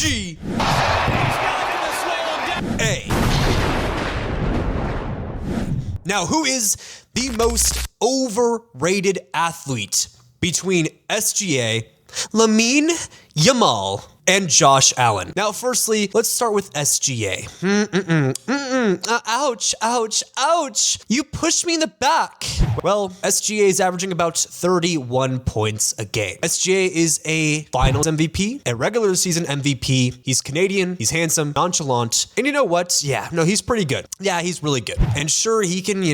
SGA. Now, who is the most overrated athlete between SGA, Lamine Yamal, and Josh Allen? Now, firstly, let's start with SGA. Ouch, ouch, ouch. You pushed me in the back. Well, SGA is averaging about 31 points a game. SGA is a finals MVP, a regular season MVP. He's Canadian, he's handsome, nonchalant, and you know what? Yeah, no, he's pretty good. Yeah, he's really good. And sure, he can,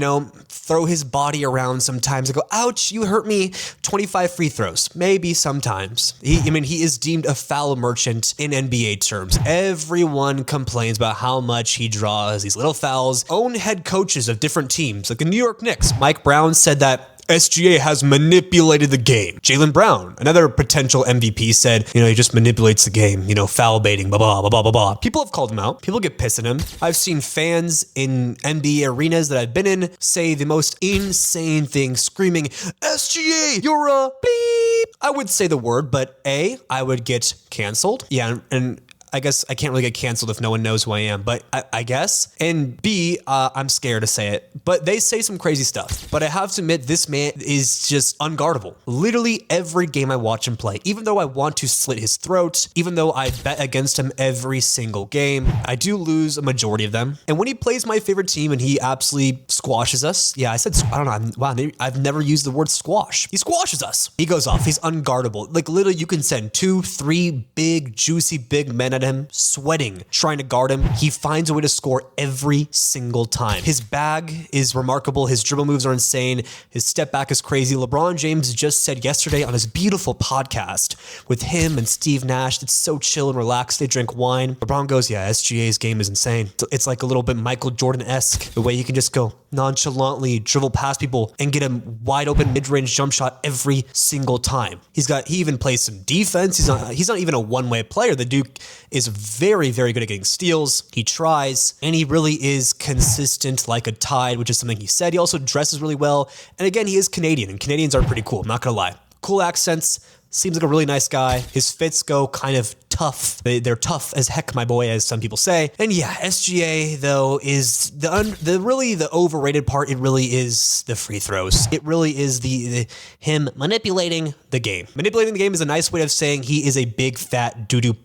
throw his body around sometimes and go, ouch, you hurt me. 25 free throws, maybe sometimes. He is deemed a foul merchant in NBA terms. Everyone complains about how much he draws these little fouls. Own head coaches of different teams, like the New York Knicks, Mike Brown said that SGA has manipulated the game. Jaylen Brown, another potential MVP, said, he just manipulates the game, foul baiting, blah, blah, blah, blah, blah. People have called him out. People get pissed at him. I've seen fans in NBA arenas that I've been in say the most insane thing, screaming, SGA, you're a beep. I would say the word, but A, I would get canceled. Yeah, and I guess I can't really get canceled if no one knows who I am, but I guess. And B, I'm scared to say it, but they say some crazy stuff. But I have to admit, this man is just unguardable. Literally every game I watch him play, even though I want to slit his throat, even though I bet against him every single game, I do lose a majority of them. And when he plays my favorite team and he absolutely squashes us, yeah, I said, I don't know, I've never used the word squash. He squashes us. He goes off. He's unguardable. Like literally you can send 2, 3 big, juicy, big men at him, sweating, trying to guard him. He finds a way to score every single time. His bag is remarkable. His dribble moves are insane. His step back is crazy. LeBron James just said yesterday on his beautiful podcast with him and Steve Nash, it's so chill and relaxed. They drink wine. LeBron goes, yeah, SGA's game is insane. It's like a little bit Michael Jordan-esque, the way he can just go nonchalantly dribble past people and get a wide open mid-range jump shot every single time. He even plays some defense. He's not even a one-way player. The Duke is very, very good at getting steals. He tries, and he really is consistent like a tide, which is something he said. He also dresses really well. And again, he is Canadian, and Canadians are pretty cool. I'm not gonna lie. Cool accents. Seems like a really nice guy. His fits go kind of tough. They're tough as heck, my boy, as some people say. And yeah, SGA though is the overrated part. It really is the free throws. It really is the him manipulating the game. Manipulating the game is a nice way of saying he is a big fat doo-doo.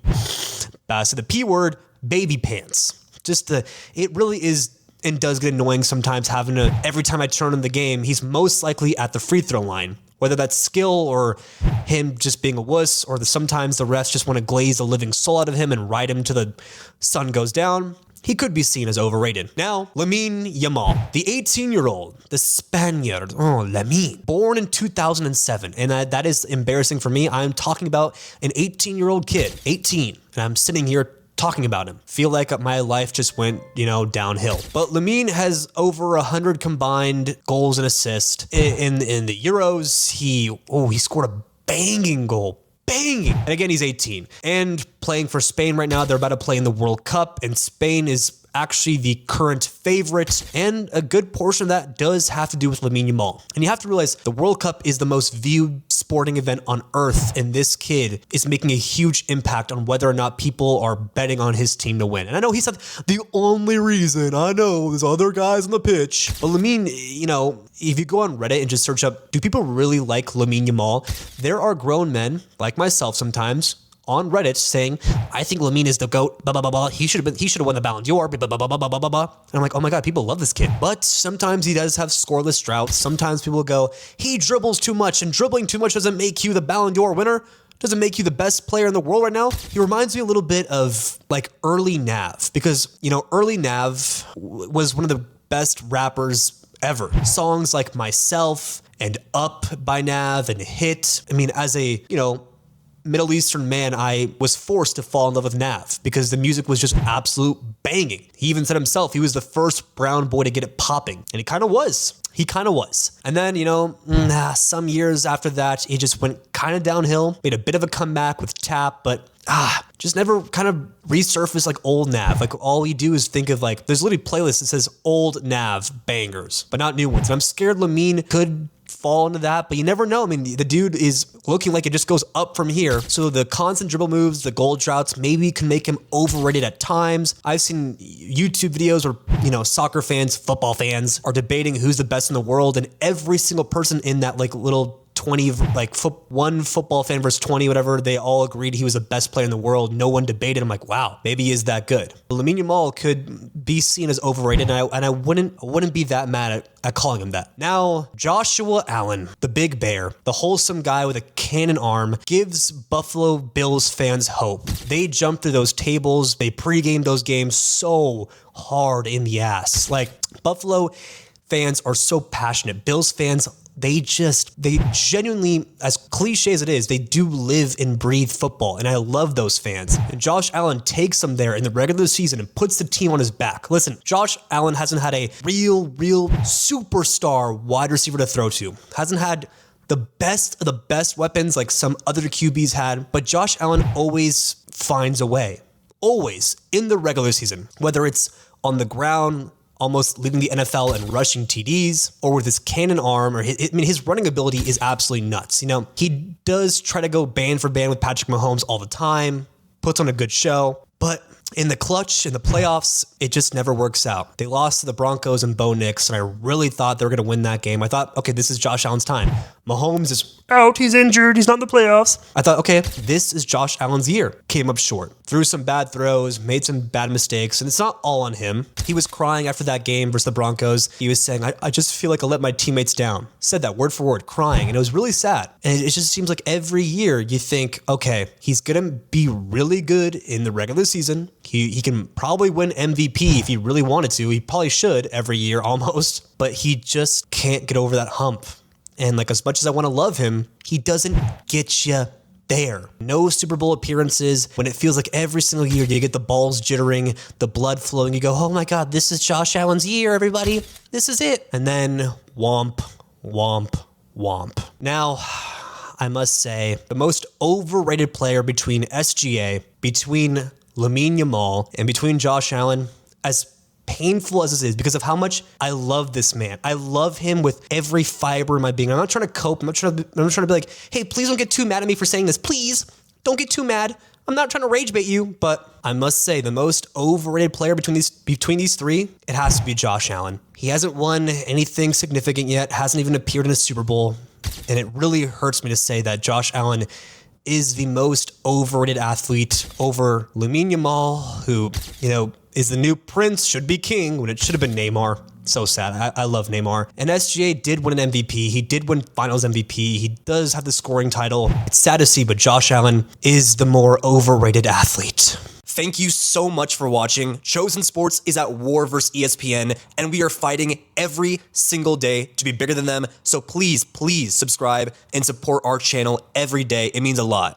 So the P word, baby pants. It really is and does get annoying sometimes having to, every time I turn on the game, he's most likely at the free throw line. Whether that's skill or him just being a wuss, or sometimes the refs just want to glaze the living soul out of him and ride him till the sun goes down. He could be seen as overrated. Now, Lamine Yamal, the 18-year-old, the Spaniard, Lamine, born in 2007. And that is embarrassing for me. I'm talking about an 18-year-old kid, 18, and I'm sitting here talking about him. Feel like my life just went, downhill. But Lamine has over 100 combined goals and assists. In the Euros, he scored a banging goal. Banging. And again, he's 18 and playing for Spain right now. They're about to play in the World Cup, and Spain is actually the current favorite, and a good portion of that does have to do with Lamine Yamal. And you have to realize the World Cup is the most viewed sporting event on earth, and this kid is making a huge impact on whether or not people are betting on his team to win. And I know he said the only reason, I know there's other guys on the pitch, but Lamine, if you go on Reddit and just search up, do people really like Lamine Yamal? There are grown men like myself sometimes on Reddit saying, I think Lamine is the GOAT, blah, blah, blah, blah. He should have won the Ballon d'Or, blah, blah, blah, blah, blah, blah, blah. And I'm like, oh my God, people love this kid. But sometimes he does have scoreless droughts. Sometimes people go, he dribbles too much, and dribbling too much doesn't make you the Ballon d'Or winner. Doesn't make you the best player in the world right now. He reminds me a little bit of like early Nav, because, early Nav was one of the best rappers ever. Songs like Myself and Up by Nav and Hit. As a, Middle Eastern man, I was forced to fall in love with Nav because the music was just absolute banging. He even said himself, he was the first brown boy to get it popping. And he kind of was. And then, some years after that, he just went kind of downhill, made a bit of a comeback with Tap, but just never kind of resurface like old Nav. Like all you do is think of like, there's literally playlists that says old Nav bangers, but not new ones. And I'm scared Lamine could fall into that, but you never know. I mean, the dude is looking like it just goes up from here. So the constant dribble moves, the goal droughts, maybe can make him overrated at times. I've seen YouTube videos where, soccer fans, football fans are debating who's the best in the world, and every single person in that like little 20, like one football fan versus 20, whatever, they all agreed he was the best player in the world. No one debated. I'm like, wow, maybe he is that good. Lamine Yamal could be seen as overrated, and I wouldn't be that mad at calling him that. Now, Joshua Allen, the big bear, the wholesome guy with a cannon arm, gives Buffalo Bills fans hope. They jump through those tables. They pregame those games so hard in the ass. Like, Buffalo fans are so passionate. Bills fans, they genuinely, as cliche as it is, they do live and breathe football, and I love those fans. And Josh Allen takes them there in the regular season and puts the team on his back. Listen, Josh Allen hasn't had a real superstar wide receiver to throw to. Hasn't had the best of the best weapons like some other QBs had, but Josh Allen always finds a way. Always in the regular season, whether it's on the ground, almost leading the NFL in rushing TDs, or with his cannon arm, or his running ability is absolutely nuts. He does try to go band for band with Patrick Mahomes all the time, puts on a good show, but in the clutch, in the playoffs, it just never works out. They lost to the Broncos and Bo Nix, and I really thought they were going to win that game. I thought, okay, this is Josh Allen's time. Mahomes is out. He's injured. He's not in the playoffs. I thought, okay, this is Josh Allen's year. Came up short. Threw some bad throws, made some bad mistakes, and it's not all on him. He was crying after that game versus the Broncos. He was saying, I just feel like I let my teammates down. Said that word for word, crying, and it was really sad. And it just seems like every year you think, okay, he's going to be really good in the regular season. He can probably win MVP if he really wanted to. He probably should every year almost, but he just can't get over that hump. And like, as much as I want to love him, he doesn't get you there. No Super Bowl appearances. When it feels like every single year you get the balls jittering, the blood flowing, you go, oh my God, this is Josh Allen's year, everybody. This is it. And then womp, womp, womp. Now, I must say, the most overrated player between SGA, between Lamine Yamal, and between Josh Allen, as painful as this is, because of how much I love this man. I love him with every fiber in my being. I'm not trying to cope. I'm not trying to be like, hey, please don't get too mad at me for saying this. Please don't get too mad. I'm not trying to rage bait you, but I must say the most overrated player between these three, it has to be Josh Allen. He hasn't won anything significant yet, hasn't even appeared in a Super Bowl, and it really hurts me to say that Josh Allen is the most overrated athlete over Lamine Yamal, who, is the new prince, should be king, when it should have been Neymar. So sad. I love Neymar. And SGA did win an MVP. He did win Finals MVP. He does have the scoring title. It's sad to see, but Josh Allen is the more overrated athlete. Thank you so much for watching. Chosen Sports is at war versus ESPN, and we are fighting every single day to be bigger than them. So please subscribe and support our channel every day. It means a lot.